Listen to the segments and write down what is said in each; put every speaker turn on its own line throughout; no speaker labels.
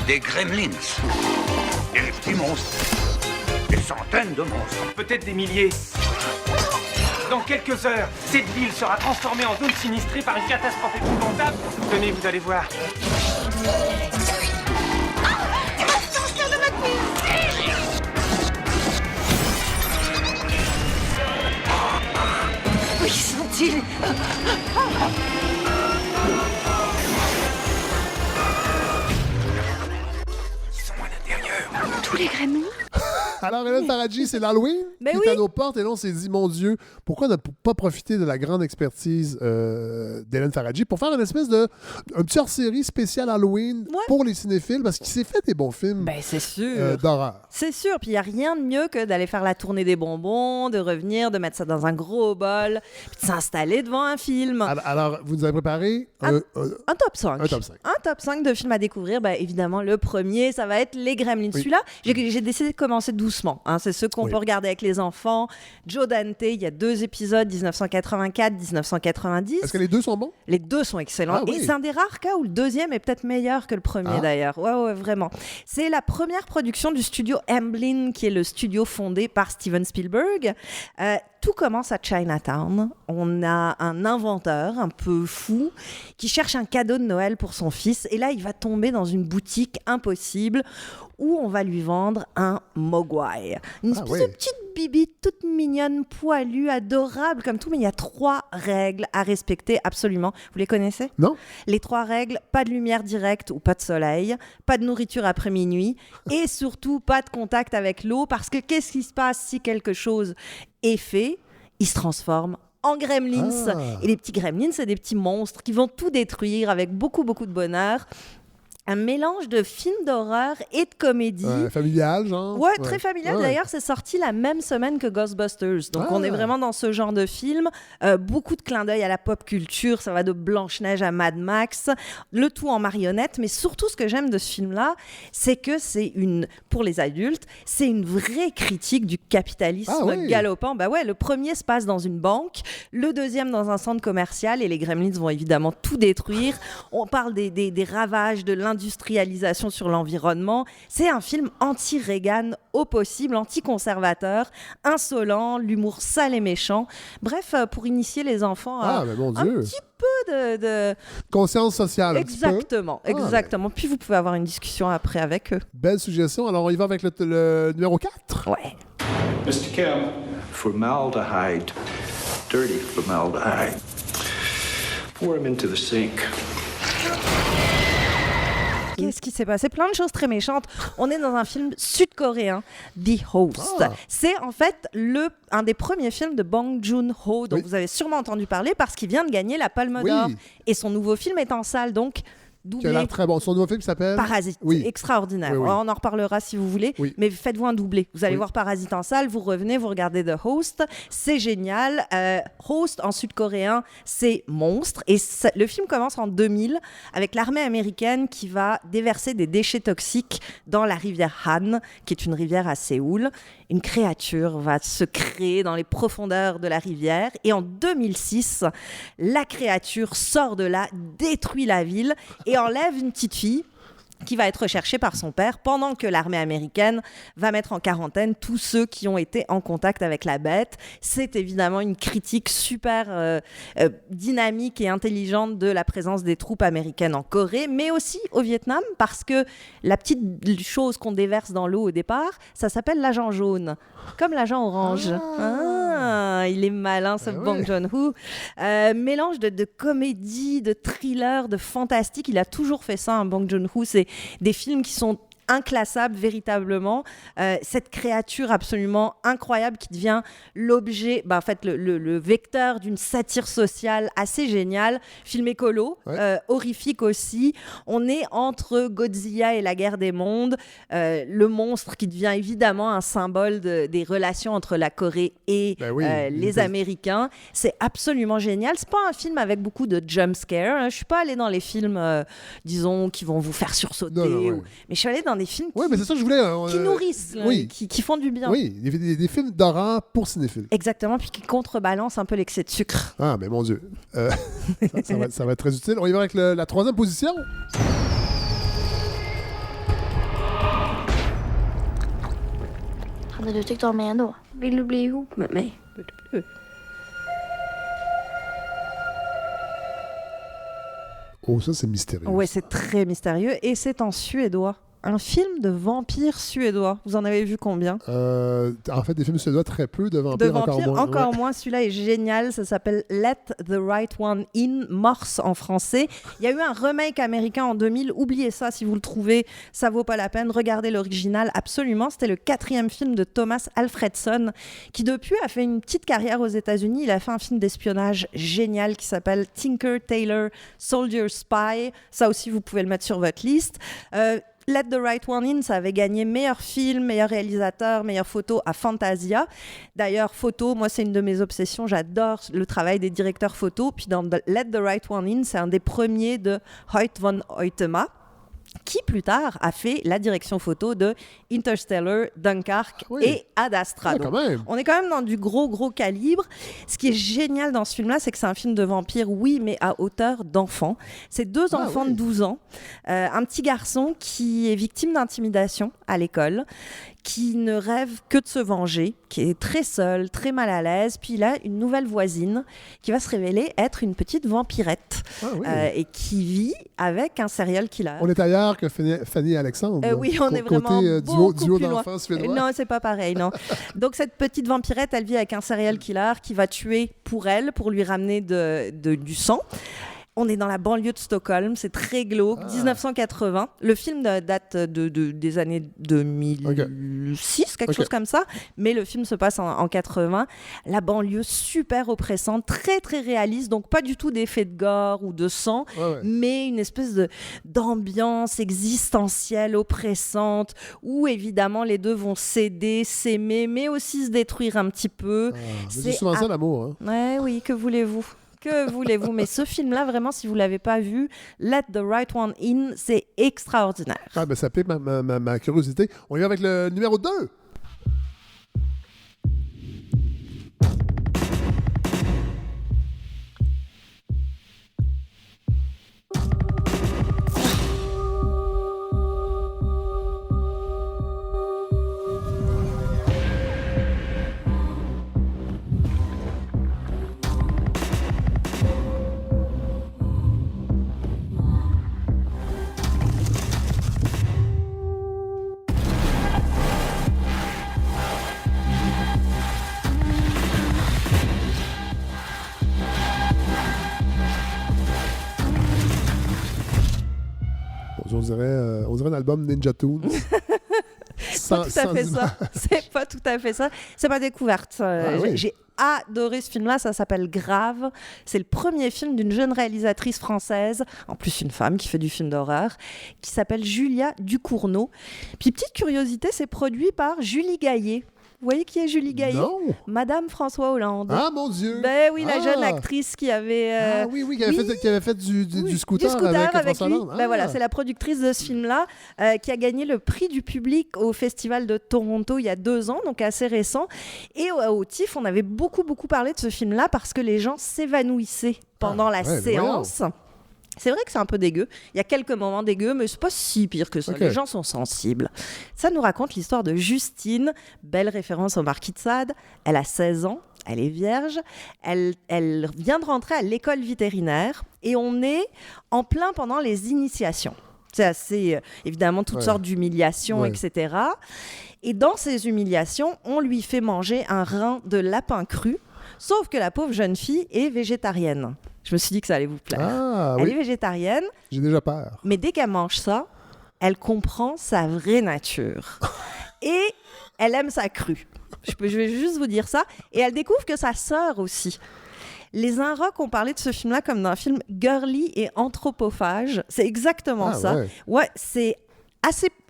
Des gremlins. Des petits monstres. Des centaines de monstres.
Peut-être des milliers. Dans quelques heures, cette ville sera transformée en zone sinistrée par une catastrophe épouvantable. Tenez, vous allez voir.
Où sont-ils?
Ils sont à l'intérieur.
Tous les gremlins?
Alors, Hélène Faradji, c'est l'Halloween
Ben
qui
oui.
est à nos portes. Et là, on s'est dit, mon Dieu, pourquoi ne pas profiter de la grande expertise d'Hélène Faradji pour faire une espèce de un petit hors-série spécial Halloween
Ouais.
pour les cinéphiles, parce qu'il s'est fait des bons films
Ben, c'est sûr.
d'horreur.
C'est sûr, puis il n'y a rien de mieux que d'aller faire la tournée des bonbons, de revenir, de mettre ça dans un gros bol, puis de s'installer devant un film.
Alors, vous nous avez préparé un
Un top 5.
Un top 5.
Un top 5 de films à découvrir. Ben, évidemment, le premier, ça va être Les Gremlins.
Oui.
Celui-là, j'ai décidé de commencer doucement. Hein. C'est ceux qu'on
Oui.
peut regarder avec les enfants. Joe Dante, il y a 2 épisodes, 1984, 1990.
Est-ce que les deux sont bons?
Les deux sont excellents.
Ah oui.
Et c'est un des rares cas où le deuxième est peut-être meilleur que le premier,
Ah.
d'ailleurs. Ouais, vraiment. C'est la première production du studio Amblin, qui est le studio fondé par Steven Spielberg. Tout commence à Chinatown. On a un inventeur un peu fou qui cherche un cadeau de Noël pour son fils. Et là, il va tomber dans une boutique impossible où on va lui vendre un mogwai. Une
Ah
espèce
oui.
de petite bibite toute mignonne, poilue, adorable comme tout. Mais il y a 3 règles à respecter absolument. Vous les connaissez?
Non?
Les 3 règles, pas de lumière directe ou pas de soleil, pas de nourriture après minuit et surtout pas de contact avec l'eau, parce que qu'est-ce qui se passe si quelque chose est fait? Il se transforme en gremlins.
Ah.
Et les petits gremlins, c'est des petits monstres qui vont tout détruire avec beaucoup, beaucoup de bonheur. Un mélange de film d'horreur et de comédie.
Familial, genre?
Ouais, très familial.
Ouais.
D'ailleurs, c'est sorti la même semaine que Ghostbusters. Donc,
Ah.
on est vraiment dans ce genre de film. Beaucoup de clins d'œil à la pop culture. Ça va de Blanche-Neige à Mad Max. Le tout en marionnette. Mais surtout, ce que j'aime de ce film-là, c'est que pour les adultes, c'est une vraie critique du capitalisme
Ah oui.
galopant. Bah ouais, le premier se passe dans une banque. Le deuxième dans un centre commercial. Et les gremlins vont évidemment tout détruire. On parle des ravages de l'industrialisation sur l'environnement. C'est un film anti-Reagan au possible, anti-conservateur, insolent, l'humour sale et méchant. Bref, pour initier les enfants à
Ah, mais mon
un
Dieu.
petit peu de...
Conscience sociale. un petit peu.
Exactement,
Ah,
exactement. Puis vous pouvez avoir une discussion après avec eux.
Belle suggestion. Alors, on y va avec le numéro 4.
Ouais.
Mr. Kim.
Formaldehyde. Dirty formaldehyde.
Pour him into the sink.
Qu'est-ce qui s'est passé? Plein de choses très méchantes. On est dans un film sud-coréen, The Host.
Ah.
C'est en fait un des premiers films de Bong Joon-ho, dont
Oui.
vous avez sûrement entendu parler, parce qu'il vient de gagner la Palme
Oui.
d'Or. Et son nouveau film est en salle, donc
Qui a
doublé.
l'air très bon. Son nouveau film s'appelle
Parasite,
Oui.
extraordinaire.
Oui, oui.
On en reparlera si vous voulez,
Oui.
mais faites-vous un doublé. Vous allez
Oui.
voir Parasite en salle, vous revenez, vous regardez The Host, c'est génial. Host en sud-coréen, c'est monstre. Et le film commence en 2000 avec l'armée américaine qui va déverser des déchets toxiques dans la rivière Han, qui est une rivière à Séoul. Une créature va se créer dans les profondeurs de la rivière. Et en 2006, la créature sort de là, détruit la ville et enlève une petite fille qui va être recherchée par son père pendant que l'armée américaine va mettre en quarantaine tous ceux qui ont été en contact avec la bête. C'est évidemment une critique super dynamique et intelligente de la présence des troupes américaines en Corée, mais aussi au Vietnam, parce que la petite chose qu'on déverse dans l'eau au départ, ça s'appelle l'agent jaune, comme l'agent orange. Il est malin, ce Bong Joon-ho. Mélange de comédie, de thriller, de fantastique. Il a toujours fait ça, Bong Joon-ho. C'est des films qui sont inclassable véritablement, cette créature absolument incroyable qui devient l'objet, en fait le vecteur d'une satire sociale assez géniale, film écolo, horrifique aussi. On est entre Godzilla et la guerre des mondes, le monstre qui devient évidemment un symbole des relations entre la Corée et les Américains. C'est absolument génial. C'est pas un film avec beaucoup de jump scare, hein. Je suis pas allée dans les films disons qui vont vous faire sursauter, mais je suis allée dans des films
mais c'est ça que je voulais,
qui nourrissent, là, qui font du bien.
Oui, des films d'horreur pour cinéphiles.
Exactement, puis qui contrebalancent un peu l'excès de sucre.
Ah, mais mon Dieu. ça va être très utile. On y va avec la troisième position.
Hadde du tyckt om meg då?
Vill du bli ihop med mig?
Oh, ça, c'est mystérieux.
Ouais, c'est très mystérieux et c'est en suédois. Un film de vampires suédois. Vous en avez vu combien?
En fait, des films suédois, très peu. De
De
vampires,
vampires, encore
Ouais.
moins. Celui-là est génial. Ça s'appelle Let the Right One In, Morse en français. Il y a eu un remake américain en 2000. Oubliez ça si vous le trouvez. Ça vaut pas la peine. Regardez l'original absolument. C'était le 4e film de Thomas Alfredson qui depuis a fait une petite carrière aux États-Unis. Il a fait un film d'espionnage génial qui s'appelle Tinker Tailor Soldier Spy. Ça aussi, vous pouvez le mettre sur votre liste. Let the Right One In, ça avait gagné meilleur film, meilleur réalisateur, meilleure photo à Fantasia. D'ailleurs, photo, moi, c'est une de mes obsessions. J'adore le travail des directeurs photo. Puis dans Let the Right One In, c'est un des premiers de Hoyt van Hoytema, qui plus tard a fait la direction photo de Interstellar, Dunkirk et Ad Astra.
Ouais, quand même.
On est quand même dans du gros calibre. Ce qui est génial dans ce film-là, c'est que c'est un film de vampire, oui, mais à hauteur d'enfant. C'est 2 enfants de 12 ans, un petit garçon qui est victime d'intimidation à l'école, qui ne rêve que de se venger, qui est très seul, très mal à l'aise. Puis il a une nouvelle voisine qui va se révéler être une petite vampirette et qui vit avec un serial killer.
On est ailleurs que Fanny et Alexandre.
Oui, on est vraiment
côté,
beaucoup
duo
plus loin.
d'enfants suédois.
Non, c'est pas pareil, non. Donc cette petite vampirette, elle vit avec un serial killer qui va tuer pour elle, pour lui ramener du sang. On est dans la banlieue de Stockholm, c'est très glauque, 1980. Le film date des années 2006, quelque chose comme ça, mais le film se passe en 80. La banlieue super oppressante, très très réaliste, donc pas du tout d'effet de gore ou de sang, mais une espèce d'ambiance existentielle, oppressante, où évidemment les deux vont s'aider, s'aimer, mais aussi se détruire un petit peu.
C'est souvent ça l'amour. Hein.
Ouais, oui, que voulez-vous? Que voulez-vous? Mais ce film-là, vraiment, si vous ne l'avez pas vu, Let the Right One In, c'est extraordinaire.
Ça pique ma curiosité. On y va avec le numéro 2. On dirait un album Ninja Tunes.
C'est pas tout à fait ça. C'est pas tout à fait ça. C'est ma découverte. J'ai adoré ce film-là. Ça s'appelle Grave. C'est le premier film d'une jeune réalisatrice française, en plus une femme qui fait du film d'horreur, qui s'appelle Julia Ducournau. Puis petite curiosité, c'est produit par Julie Gaillet. Vous voyez qui est Julie Gaillet?
Non.
Madame François Hollande.
Ah, mon Dieu!
Ben oui, la jeune actrice qui avait...
qui avait fait du scooter avec François
lui.
Hollande.
Ben voilà, c'est la productrice de ce film-là qui a gagné le prix du public au Festival de Toronto il y a 2 ans, donc assez récent. Et au TIFF, on avait beaucoup parlé de ce film-là parce que les gens s'évanouissaient pendant la séance. C'est vrai que c'est un peu dégueu. Il y a quelques moments dégueux, mais c'est pas si pire que ça. Les gens sont sensibles. Ça nous raconte l'histoire de Justine, belle référence au Marquis de Sade. Elle a 16 ans, elle est vierge. Elle vient de rentrer à l'école vétérinaire et on est en plein pendant les initiations. C'est assez, évidemment, toutes sortes d'humiliations, etc. Et dans ces humiliations, on lui fait manger un rein de lapin cru, sauf que la pauvre jeune fille est végétarienne. Je me suis dit que ça allait vous plaire. Elle est végétarienne.
J'ai déjà peur.
Mais dès qu'elle mange ça, elle comprend sa vraie nature. Et elle aime sa crue. Je vais juste vous dire ça. Et elle découvre que sa sœur aussi. Les Inrocks ont parlé de ce film-là comme d'un film girly et anthropophage. C'est exactement ça. Ouais, c'est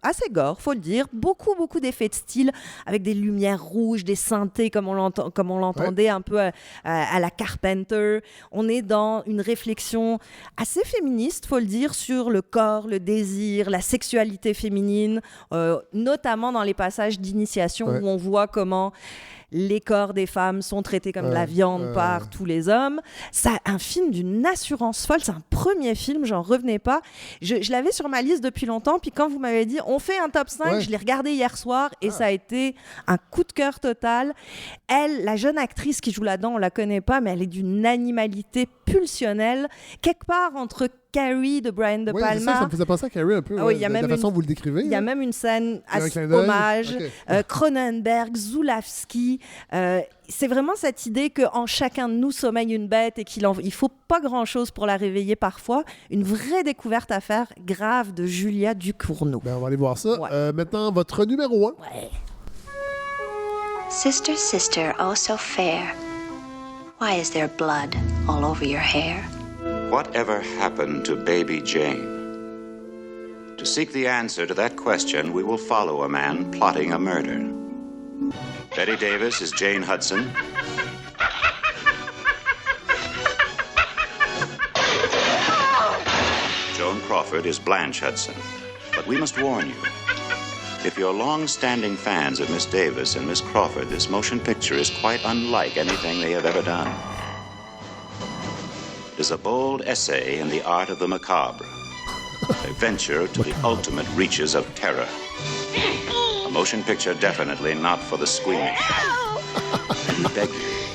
assez gore, faut le dire. Beaucoup d'effets de style avec des lumières rouges, des synthés comme on l'entendait un peu à la Carpenter. On est dans une réflexion assez féministe, faut le dire, sur le corps, le désir, la sexualité féminine, notamment dans les passages d'initiation où on voit comment les corps des femmes sont traités comme de la viande par tous les hommes. C'est un film d'une assurance folle. C'est un premier film, j'en revenais pas. Je l'avais sur ma liste depuis longtemps, puis quand vous m'avez dit on On fait un top 5,
Ouais.
je l'ai regardé hier soir et ça a été un coup de cœur total. Elle, la jeune actrice qui joue là-dedans, on la connaît pas, mais elle est d'une animalité pulsionnelle, quelque part entre Carrie de Brian De
Oui, c'est ça,
Palma.
ça me faisait penser à Carrie un peu,
Ah oui, il y a
de
même
la façon
une-
dont vous le décrivez.
Il y a même une scène à
un clin d'œil?
hommage.
Ok.
Cronenberg, Zulawski. C'est vraiment cette idée qu'en chacun de nous sommeille une bête et il faut pas grand-chose pour la réveiller parfois. Une vraie découverte à faire, grave, de Julia Ducournau.
Ben, on va aller voir ça.
Ouais.
Maintenant, votre numéro 1.
Sister, sister, oh so fair, why is there blood all over your hair?
Whatever happened to baby Jane? To seek the answer to that question, we will follow a man plotting a murder. Betty Davis is Jane Hudson. Joan Crawford is Blanche Hudson. But we must warn you. If you're long-standing fans of Miss Davis and Miss Crawford, this motion picture is quite unlike anything they have ever done. It is a bold essay in the art of the macabre, a venture to the ultimate reaches of terror. A motion picture definitely not for the squeamish. And we beg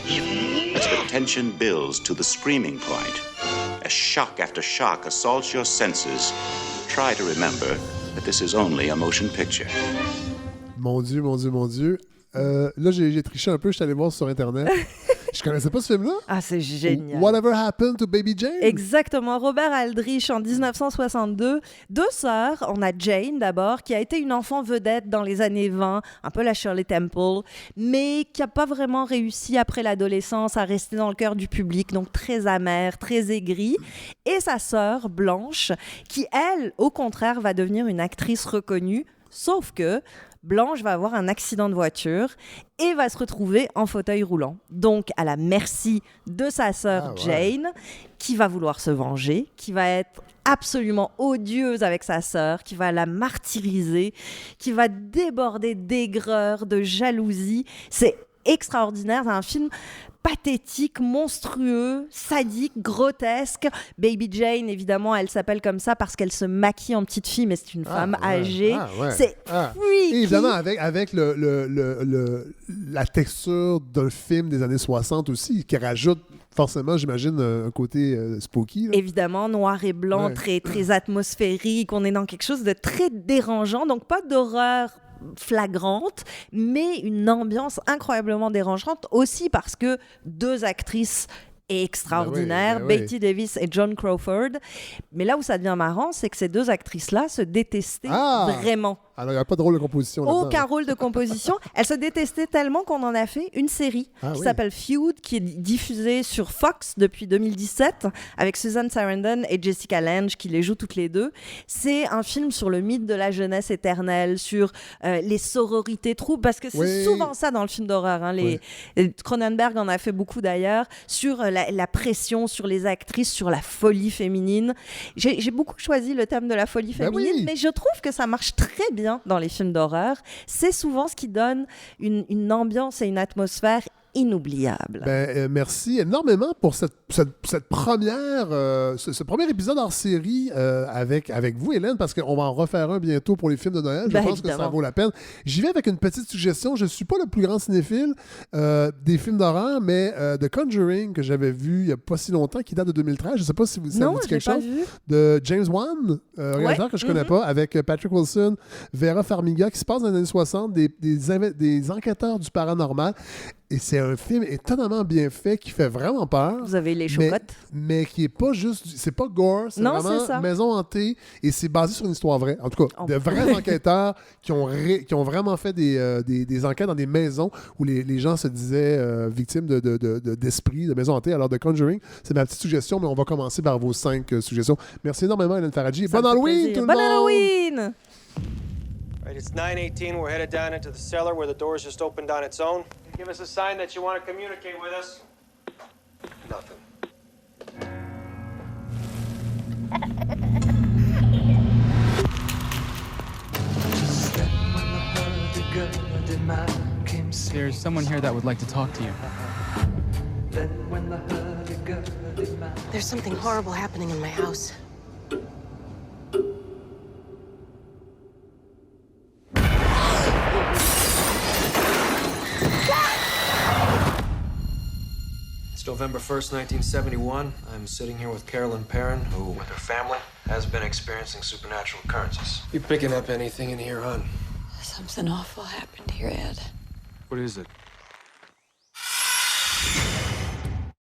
you, as the tension builds to the screaming point, as shock after shock assaults your senses, try to remember that this is only a motion picture.
Mon Dieu, mon Dieu, mon Dieu. Là, j'ai triché un peu, je suis allé voir sur Internet. Je connaissais pas ce film-là.
Ah, c'est génial.
Whatever Happened to Baby Jane?
Exactement. Robert Aldrich en 1962. Deux sœurs. On a Jane d'abord, qui a été une enfant vedette dans les années 20, un peu la Shirley Temple, mais qui n'a pas vraiment réussi après l'adolescence à rester dans le cœur du public, donc très amère, très aigrie. Et sa sœur Blanche, qui elle, au contraire, va devenir une actrice reconnue, sauf que Blanche va avoir un accident de voiture et va se retrouver en fauteuil roulant. Donc, à la merci de sa sœur Jane, qui va vouloir se venger, qui va être absolument odieuse avec sa sœur, qui va la martyriser, qui va déborder d'aigreur, de jalousie. C'est extraordinaire. C'est un film pathétique, monstrueux, sadique, grotesque. Baby Jane, évidemment, elle s'appelle comme ça parce qu'elle se maquille en petite fille, mais c'est une femme âgée. C'est freaky.
Et évidemment, avec la texture d'un film des années 60 aussi, qui rajoute forcément, j'imagine, un côté spooky. Là.
Évidemment, noir et blanc, très atmosphérique. On est dans quelque chose de très dérangeant, donc pas d'horreur flagrante, mais une ambiance incroyablement dérangeante aussi parce que deux actrices extraordinaires, Betty Davis et Joan Crawford. Mais là où ça devient marrant, c'est que ces deux actrices-là se détestaient vraiment.
Alors, il n'y a pas de rôle de composition là-dedans.
Aucun rôle de composition. Elles se détestaient tellement qu'on en a fait une série qui s'appelle Feud, qui est diffusée sur Fox depuis 2017, avec Susan Sarandon et Jessica Lange qui les jouent toutes les deux. C'est un film sur le mythe de la jeunesse éternelle, sur les sororités troupes, parce que c'est souvent ça dans le film d'horreur. Hein. Cronenberg en a fait beaucoup d'ailleurs, sur la pression sur les actrices, sur la folie féminine. J'ai beaucoup choisi le thème de la folie féminine, mais je trouve que ça marche très bien dans les films d'horreur. C'est souvent ce qui donne une ambiance et une atmosphère inoubliable.
Merci énormément pour cette première, ce premier épisode hors série avec vous, Hélène, parce qu'on va en refaire un bientôt pour les films de Noël. Je pense que ça vaut la peine. J'y vais avec une petite suggestion. Je ne suis pas le plus grand cinéphile des films d'horreur, mais The Conjuring, que j'avais vu il n'y a pas si longtemps, qui date de 2013. Je ne sais pas si ça vous dit quelque chose. De James Wan, réalisateur que je ne connais pas, avec Patrick Wilson, Vera Farmiga, qui se passe dans les années 60, des enquêteurs du paranormal. Et c'est un film étonnamment bien fait qui fait vraiment peur.
Vous avez les chocottes.
Mais qui est pas juste... C'est pas gore, c'est vraiment maison hantée. Et c'est basé sur une histoire vraie. En tout cas, de vrais enquêteurs qui ont vraiment fait des enquêtes dans des maisons où les gens se disaient victimes d'esprits, de maisons hantées. Alors, The Conjuring, c'est ma petite suggestion, mais on va commencer par vos 5 suggestions. Merci énormément, Hélène Faradji. Bon Halloween, tout le monde!
Bon Halloween!
Right, it's 9:18. We're headed down into the cellar where the doors just opened on its own. Give us a sign that you want to communicate with us. Nothing.
There's someone here that would like to talk to you.
There's something horrible happening in my house.
November 1st, 1971. I'm sitting here with Carolyn Perrin, who, with her family, has been experiencing supernatural occurrences. You picking up anything in here, hon?
Something awful happened here, Ed.
What is it?